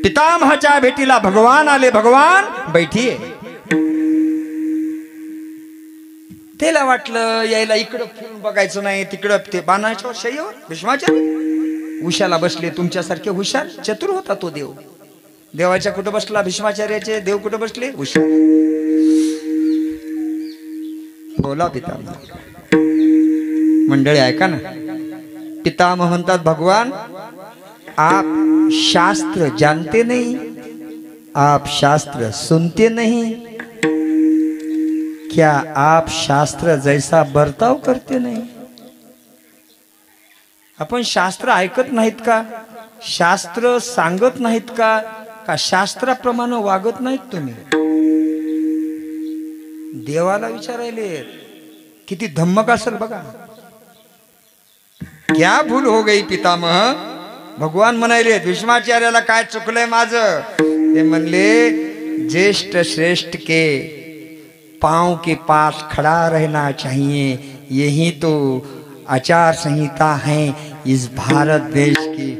पितामहाच्या भेटीला भगवान आले, भगवान बैठीये. त्याला वाटलं यायला इकडं फिरून बघायचं नाही, तिकडं ते बाणाच्या शय्यावर भीष्माचार्य उशाला बसले. तुमच्यासारखे हुशार चतुर होता तो देव. देवाच्या कुठं बसला भीष्माचार्याचे? देव कुठं बसले? हुशार. बोला पितामह. मंडळी ऐका ना, पितामह म्हणतात भगवान आप शास्त्र जानते नहीं, आप शास्त्र सुनते नहीं, क्या आप शास्त्र जैसा बर्ताव करते नहीं? आपण शास्त्र ऐकत नाहीत का? शास्त्र सांगत नाहीत का? का शास्त्राप्रमाणे वागत नाहीत तुम्ही? देवाला विचारायले. किती धम्मक असेल बघा. क्या भूल हो गई पितामह? भगवान म्हणाले भीष्माचार्याला काय चुकलंय माझं? ते म्हणले ज्येष्ठ श्रेष्ठ के पांव के पास खड़ा रहना चाहिए, यही तो आचार संहिता है इस भारत देश की.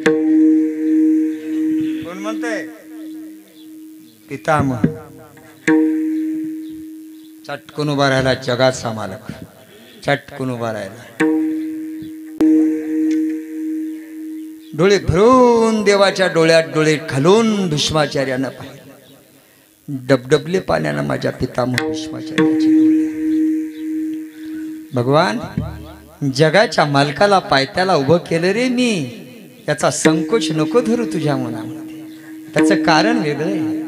कोण म्हणते? पितामह. चटकन उभा राहिला जगाचा मालक. चटकन उभा राहिला. डोळे भरून देवाच्या डोळ्यात डोळे घालून भीष्माचार्यानं पाहिलं. डबडबले पाण्यानं माझ्या पितामह भीष्माचार्याचे डोळे. भगवान जगाच्या मालकाला पायथ्याला उभं केलं रे मी. याचा संकोच नको धरू तुझ्या मनामध्ये. त्याचं कारण वेगळं आहे.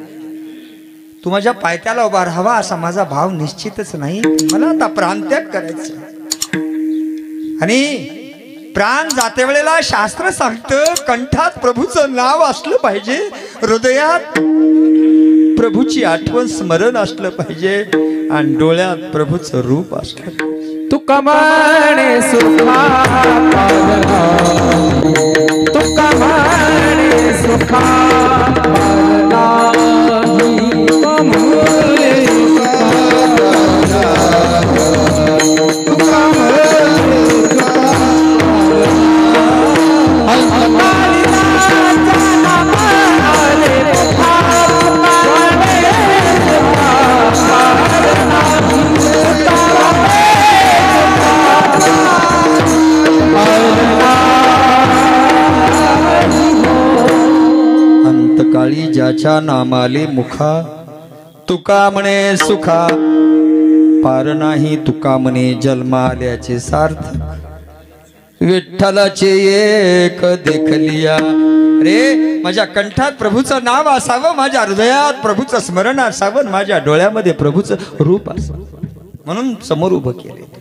तू माझ्या पायथ्याला उभा राहावा असा माझा भाव निश्चितच नाही. मला आता प्राणत्याग करायचं. आणि प्राण जाते वेळेला शास्त्र सांगतं कंठात प्रभूचं नाव असलं पाहिजे, हृदयात प्रभूची आठवण स्मरण असलं पाहिजे आणि डोळ्यात प्रभूचं रूप असलं पाहिजे. तुका माने सुखा पावला, तुका माने सुखा पावला, अंतकाळी ज्याच्या नामाले मुखा, तुका म्हणे सुखा पार नाही, तुका म्हणे जन्माल्याचे सार्थक. विठ्ठलाचे एक देखलिया. रे माझ्या कंठात प्रभूचं नाव असावं, माझ्या हृदयात प्रभूचं स्मरण असावं, माझ्या डोळ्यामध्ये प्रभूचं रूप असावं, म्हणून समोर उभं केले.